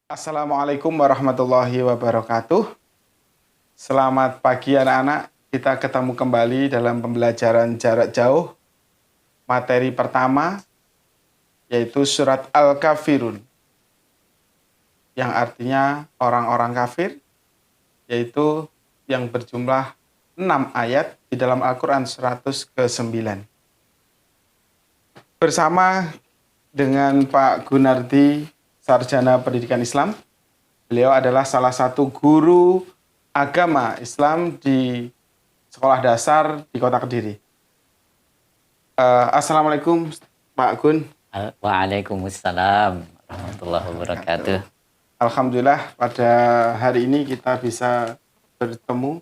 Assalamualaikum warahmatullahi wabarakatuh. Selamat pagi anak-anak. Kita ketemu kembali dalam pembelajaran jarak jauh. Materi pertama yaitu surat Al-Kafirun, yang artinya orang-orang kafir, yaitu yang berjumlah 6 ayat di dalam Al-Quran 100 ke 9. Bersama dengan Pak Gunardi, Sarjana Pendidikan Islam. Beliau adalah salah satu guru agama Islam di sekolah dasar di Kota Kediri. Assalamualaikum Pak Gun. Waalaikumsalam warahmatullahi wabarakatuh. Alhamdulillah pada hari ini kita bisa bertemu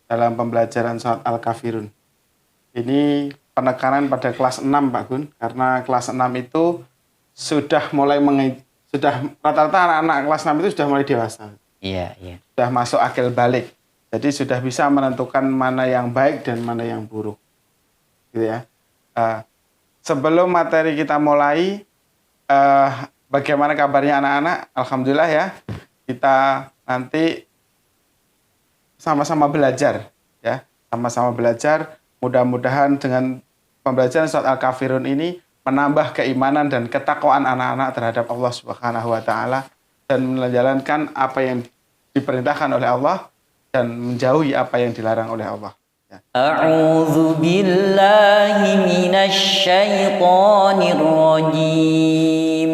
dalam pembelajaran surat Al-Kafirun. Ini penekanan pada kelas 6 Pak Gun, karena kelas 6 itu sudah mulai rata-rata anak-anak kelas 6 itu sudah mulai dewasa. Iya. Sudah masuk akil balik. Jadi sudah bisa menentukan mana yang baik dan mana yang buruk. Gitu ya. Sebelum materi kita mulai, bagaimana kabarnya anak-anak? Alhamdulillah ya. Kita nanti sama-sama belajar ya. Sama-sama belajar. Mudah-mudahan dengan pembelajaran surat Al-Kafirun ini menambah keimanan dan ketakwaan anak-anak terhadap Allah Subhanahu wa taala dan menjalankan apa yang diperintahkan oleh Allah dan menjauhi apa yang dilarang oleh Allah. Ya. A'udzu billahi minasy syaithanir rajim.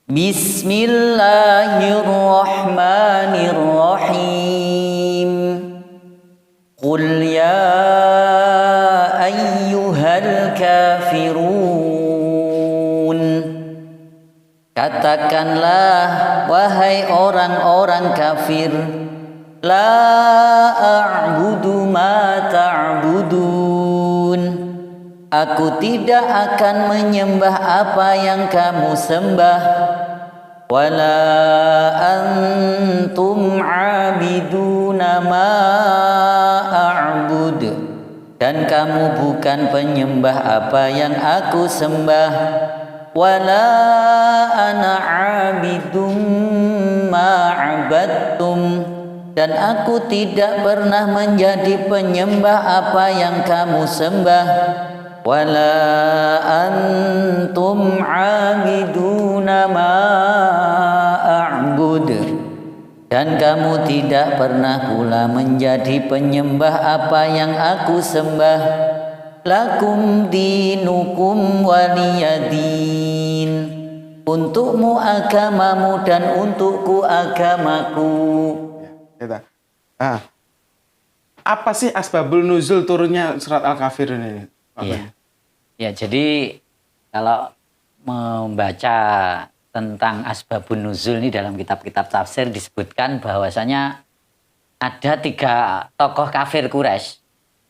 Bismillahirrahmanirrahim. Qul ya ayyuhal kafirun. Katakanlah wahai orang-orang kafir, la a'budu ma ta'budun. Aku tidak akan menyembah apa yang kamu sembah. Wala antum 'abiduna ma a'bud. Dan kamu bukan penyembah apa yang aku sembah. Wala ana 'abidum ma 'abadtum. Dan aku tidak pernah menjadi penyembah apa yang kamu sembah. Wala antum 'abiduna ma a'bud. Dan kamu tidak pernah pula menjadi penyembah apa yang aku sembah. Lakum dinukum waliyadin. Untukmu agamamu dan untukku agamaku. Ya, apa sih asbabul nuzul turunnya surat Al-Kafirun ini? Ya, jadi kalau membaca tentang asbabun nuzul ini dalam kitab-kitab tafsir disebutkan bahwasanya ada 3 tokoh kafir Quraisy.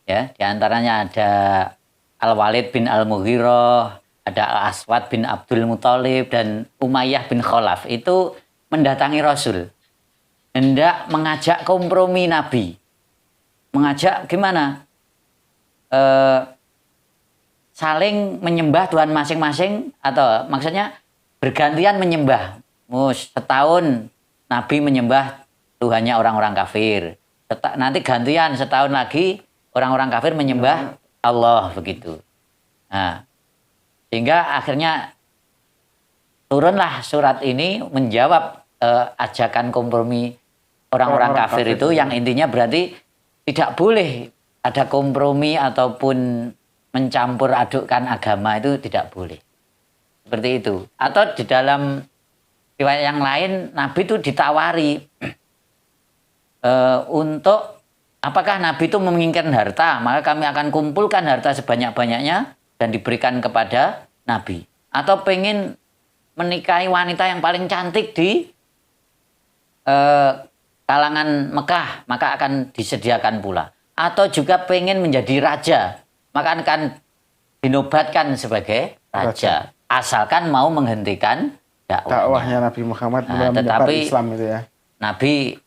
Ya, di antaranya ada Al-Walid bin Al-Mughirah, ada Al-Aswad bin Abdul Muthalib dan Umayyah bin Khalaf. Itu mendatangi Rasul, hendak mengajak kompromi Nabi. Mengajak gimana? Saling menyembah Tuhan masing-masing, atau maksudnya bergantian menyembah. Setahun Nabi menyembah Tuhannya orang-orang kafir. Nanti gantian setahun lagi orang-orang kafir menyembah Allah, begitu. Nah, sehingga akhirnya turunlah surat ini menjawab ajakan kompromi orang-orang kafir itu, yang intinya berarti tidak boleh ada kompromi ataupun mencampur adukkan agama, itu tidak boleh. Seperti itu. Atau di dalam riwayat yang lain, Nabi itu ditawari untuk apakah Nabi itu menginginkan harta, maka kami akan kumpulkan harta sebanyak-banyaknya dan diberikan kepada Nabi. Atau pengen menikahi wanita yang paling cantik di kalangan Mekah, maka akan disediakan pula. Atau juga pengen menjadi raja, maka akan dinobatkan sebagai raja. Asalkan mau menghentikan dakwahnya Nabi Muhammad tetapi Islam itu ya. Nabi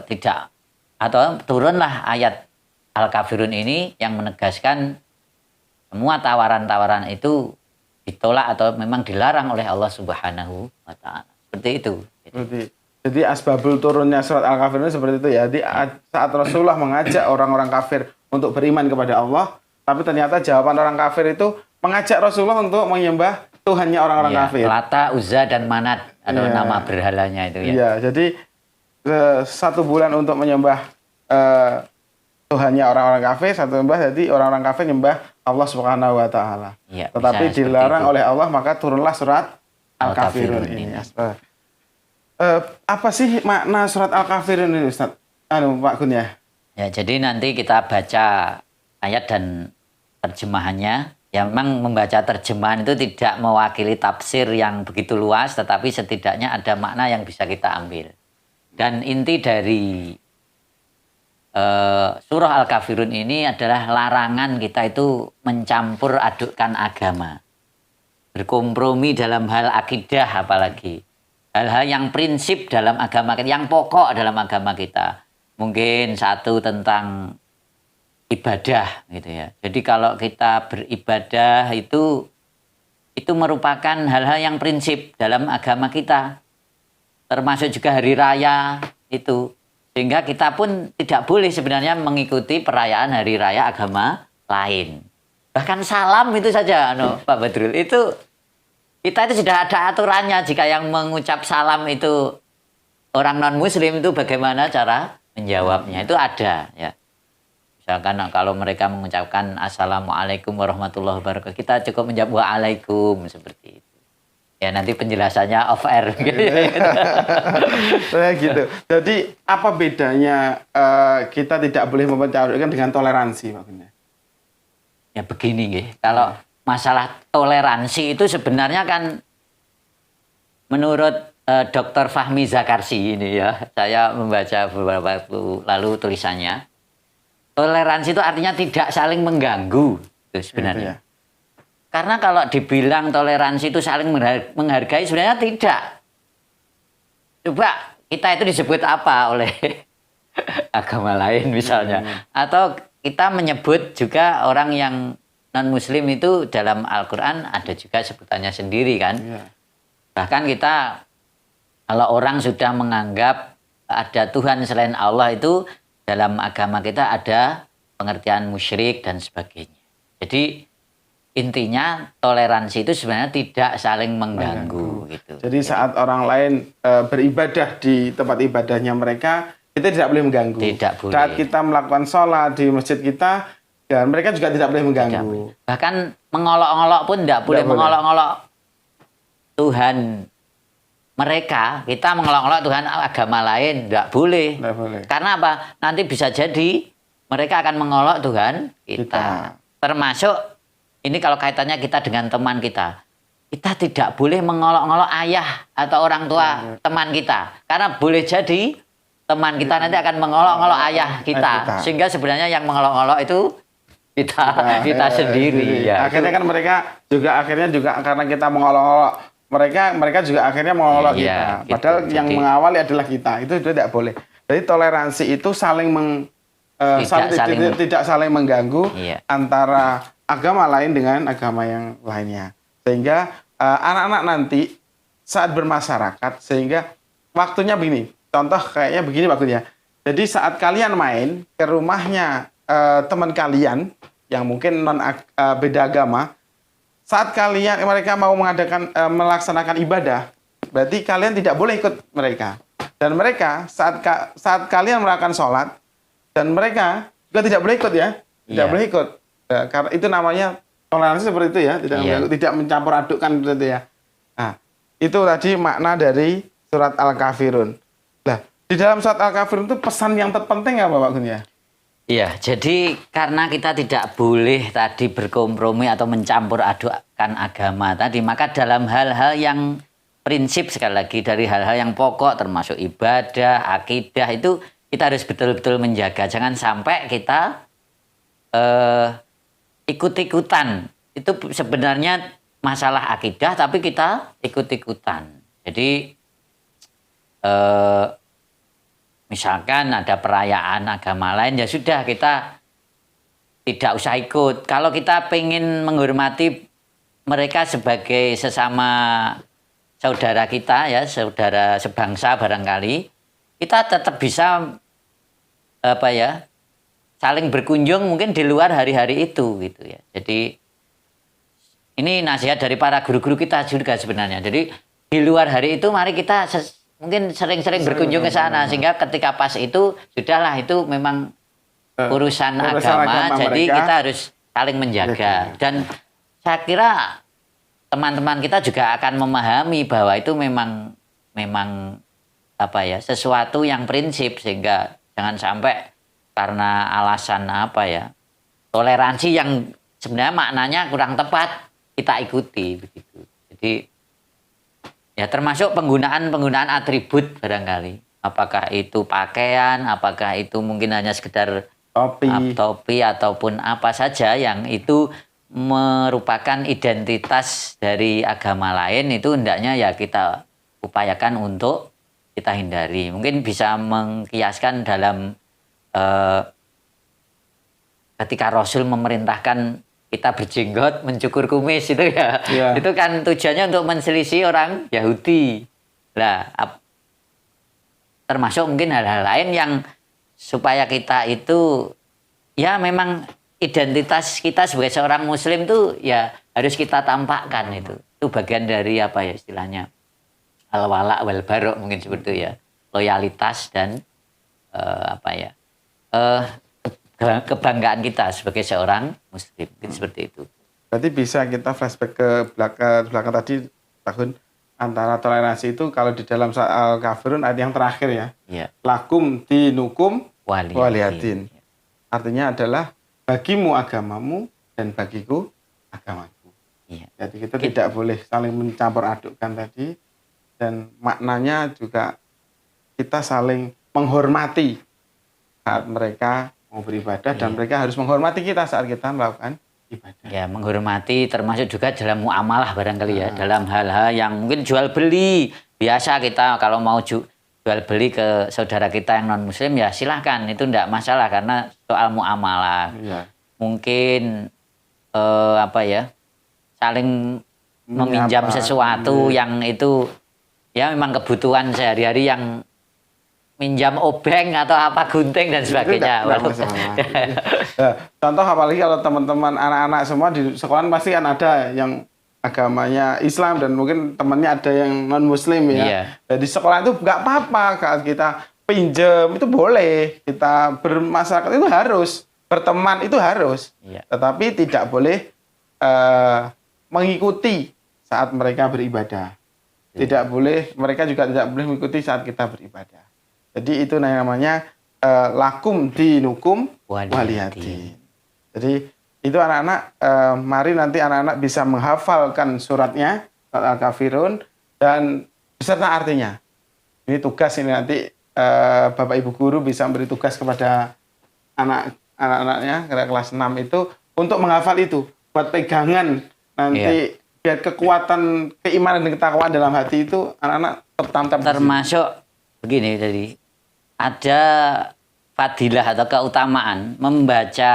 tidak, atau turunlah ayat Al-Kafirun ini yang menegaskan semua tawaran-tawaran itu ditolak atau memang dilarang oleh Allah Subhanahu wa taala. Seperti itu. Jadi asbabul turunnya surat Al-Kafirun seperti itu ya. Jadi saat Rasulullah mengajak orang-orang kafir untuk beriman kepada Allah, tapi ternyata jawaban orang kafir itu mengajak Rasulullah untuk menyembah Tuhannya orang-orang kafir. Lata, Uzza dan Manat atau nama berhalanya itu ya. Iya, jadi 1 bulan untuk menyembah Tuhannya orang-orang kafir, 1 menyembah, jadi orang-orang kafir menyembah Allah Subhanahu wa taala. Ya, tetapi dilarang oleh Allah, maka turunlah surat Al-Kafirun ini. Apa sih makna surat Al-Kafirun ini, Ustaz? Pak Gun ya. Ya, jadi nanti kita baca ayat dan terjemahannya. Ya, memang membaca terjemahan itu tidak mewakili tafsir yang begitu luas, tetapi setidaknya ada makna yang bisa kita ambil. Dan inti dari surah Al-Kafirun ini adalah larangan kita itu mencampur adukkan agama. Berkompromi dalam hal akidah apalagi. Hal-hal yang prinsip dalam agama kita, yang pokok dalam agama kita. Mungkin satu tentang ibadah gitu ya. Jadi kalau kita beribadah itu merupakan hal-hal yang prinsip dalam agama kita. Termasuk juga hari raya itu. Sehingga kita pun tidak boleh sebenarnya mengikuti perayaan hari raya agama lain. Bahkan salam itu saja, Pak Badrul, itu kita itu sudah ada aturannya. Jika yang mengucap salam itu orang non-muslim, itu bagaimana cara menjawabnya, itu ada ya. Misalkan kalau mereka mengucapkan Assalamualaikum warahmatullahi wabarakatuh, kita cukup menjawab Waalaikum, seperti itu. Ya nanti penjelasannya off air. Gitu. Jadi apa bedanya kita tidak boleh mempercayakan dengan toleransi, Pak Gun? Ya begini nggih. Kalau masalah toleransi itu sebenarnya kan menurut Dr. Fahmi Zakarsi ini ya, saya membaca beberapa waktu lalu tulisannya. Toleransi itu artinya tidak saling mengganggu itu sebenarnya. Itu ya. Karena kalau dibilang toleransi itu saling menghargai, sebenarnya tidak. Coba kita itu disebut apa oleh agama lain misalnya. Atau kita menyebut juga orang yang non-muslim itu dalam Al-Quran ada juga sebutannya sendiri kan. Bahkan kita, kalau orang sudah menganggap ada Tuhan selain Allah, itu dalam agama kita ada pengertian musyrik dan sebagainya. Jadi intinya toleransi itu sebenarnya tidak saling mengganggu. Gitu. Jadi saat orang lain beribadah di tempat ibadahnya mereka, kita tidak boleh mengganggu. Tidak boleh. Saat kita melakukan sholat di masjid kita, dan mereka juga tidak boleh mengganggu. Tidak. Bahkan mengolok-olok pun tidak boleh. Mengolok-olok Tuhan mereka, kita mengolok-olok Tuhan agama lain, tidak boleh. Tidak boleh. Karena apa? Nanti bisa jadi mereka akan mengolok Tuhan kita. Termasuk ini kalau kaitannya kita dengan teman kita. Kita tidak boleh mengolok-olok ayah atau orang tua teman kita. Karena boleh jadi teman kita nanti akan mengolok-olok ayah kita. Sehingga sebenarnya yang mengolok-olok itu kita sendiri. Ya. Akhirnya kan mereka juga karena kita mengolok-olok mereka juga akhirnya mengolok kita. Padahal gitu. Yang mengawali adalah kita. Itu tidak boleh. Jadi toleransi itu tidak saling mengganggu antara agama lain dengan agama yang lainnya. Sehingga anak-anak nanti saat bermasyarakat, sehingga waktunya begini. Contoh kayaknya begini Pak Gun ya. Jadi saat kalian main ke rumahnya teman kalian yang mungkin beda agama, saat mereka mau melaksanakan ibadah, berarti kalian tidak boleh ikut mereka. Dan mereka saat kalian melakukan sholat, dan mereka juga tidak boleh ikut ya, tidak boleh ikut. Karena itu namanya toleransi seperti itu ya, tidak mencampur adukkan seperti itu ya. Nah, itu tadi makna dari surat Al-Kafirun. Nah, di dalam surat Al-Kafirun itu pesan yang terpenting apa Pak Gun ya? Iya, jadi karena kita tidak boleh tadi berkompromi atau mencampur adukkan agama tadi, maka dalam hal-hal yang prinsip sekali lagi dari hal-hal yang pokok termasuk ibadah, akidah itu kita harus betul-betul menjaga. Jangan sampai kita ikut-ikutan. Itu sebenarnya masalah akidah tapi kita ikut-ikutan. Jadi misalkan ada perayaan agama lain, ya sudah kita tidak usah ikut. Kalau kita pengen menghormati mereka sebagai sesama saudara kita ya, saudara sebangsa barangkali, kita tetap bisa saling berkunjung mungkin di luar hari-hari itu gitu ya. Jadi ini nasihat dari para guru-guru kita juga sebenarnya. Jadi di luar hari itu mari kita mungkin sering-sering berkunjung ke sana sehingga ketika pas itu sudahlah itu memang urusan agama jadi mereka, kita harus saling menjaga. Dan saya kira teman-teman kita juga akan memahami bahwa itu memang sesuatu yang prinsip sehingga jangan sampai karena alasan toleransi yang sebenarnya maknanya kurang tepat kita ikuti begitu. Jadi ya termasuk penggunaan atribut barangkali. Apakah itu pakaian, apakah itu mungkin hanya sekedar topi ataupun apa saja yang itu merupakan identitas dari agama lain, itu hendaknya ya kita upayakan untuk kita hindari. Mungkin bisa mengkiaskan dalam ketika Rasul memerintahkan kita berjenggot, mencukur kumis itu ya. Itu kan tujuannya untuk menselisih orang Yahudi. Nah, termasuk mungkin hal-hal lain yang supaya kita itu ya memang identitas kita sebagai seorang muslim tuh ya harus kita tampakkan itu. Itu bagian dari istilahnya al-wala wal barok mungkin seperti itu ya. Loyalitas dan kebanggaan kita sebagai seorang muslim, seperti itu. Berarti bisa kita flashback ke belakang tadi tahun antara toleransi itu kalau di dalam Al-Kafirun ayat yang terakhir ya. Lakum dinukum waliyadin. Artinya adalah bagimu agamamu dan bagiku agamaku. Jadi kita tidak boleh saling mencampur adukkan tadi dan maknanya juga kita saling menghormati saat mereka mau beribadah dan mereka harus menghormati kita saat kita melakukan ibadah. Ya, menghormati termasuk juga dalam muamalah barangkali ya, dalam hal-hal yang mungkin jual beli. Biasa kita kalau mau jual beli ke saudara kita yang non muslim ya silahkan, itu enggak masalah karena soal muamalah. Mungkin saling meminjam sesuatu yang itu ya memang kebutuhan sehari-hari yang minjam obeng atau apa gunting dan sebagainya. Contoh apalagi kalau teman-teman anak-anak semua di sekolah pasti kan ada yang agamanya Islam dan mungkin temannya ada yang non Muslim ya. Di sekolah itu nggak apa-apa kalau kita pinjam itu boleh, kita bermasyarakat itu harus, berteman itu harus, tetapi tidak boleh mengikuti saat mereka beribadah. Tidak boleh, mereka juga tidak boleh mengikuti saat kita beribadah. Jadi itu namanya lakum dinukum waliyadin. Jadi itu anak-anak, mari nanti anak-anak bisa menghafalkan suratnya, surat Al-Kafirun, dan beserta artinya. Ini tugas ini nanti Bapak Ibu Guru bisa beri tugas kepada anak-anaknya, kelas 6 itu, untuk menghafal itu, buat pegangan nanti, biar kekuatan keimanan dan ketakwaan dalam hati itu anak-anak tertanam. Termasuk begini tadi, ada fadilah atau keutamaan membaca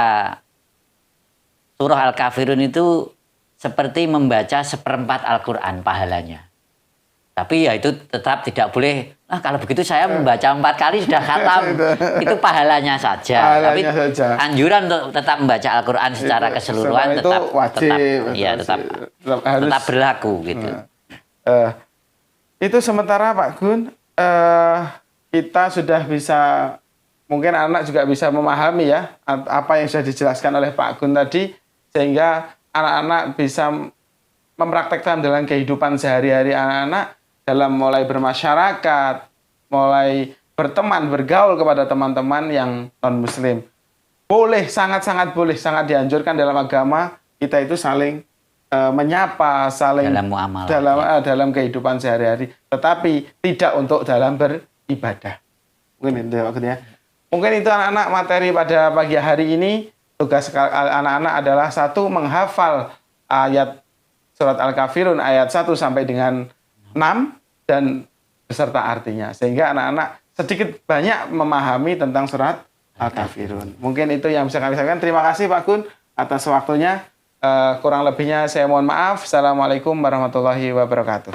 surah Al-Kafirun itu seperti membaca seperempat Al-Quran pahalanya. Tapi ya itu tetap tidak boleh, kalau begitu saya membaca 4 kali sudah khatam. Itu pahalanya saja. Tapi anjuran untuk tetap membaca Al-Quran secara keseluruhan tetap berlaku gitu. Itu sementara Pak Gun, kita sudah bisa, mungkin anak juga bisa memahami ya apa yang sudah dijelaskan oleh Pak Gun tadi, sehingga anak-anak bisa mempraktekkan dalam kehidupan sehari-hari anak-anak, dalam mulai bermasyarakat, mulai berteman, bergaul kepada teman-teman yang non-muslim. Boleh, sangat-sangat boleh, sangat dianjurkan dalam agama kita itu saling menyapa, saling dalam muamalah, dalam kehidupan sehari-hari, tetapi tidak untuk dalam beribadah. Mungkin itu maksudnya. Mungkin itu anak-anak materi pada pagi hari ini. Tugas anak-anak adalah satu, menghafal ayat surat Al-Kafirun ayat 1 sampai dengan 6 dan beserta artinya, sehingga anak-anak sedikit banyak memahami tentang surat Al-Kafirun. Mungkin itu yang bisa kami sampaikan. Terima kasih Pak Gun atas waktunya. Kurang lebihnya saya mohon maaf. Assalamualaikum warahmatullahi wabarakatuh.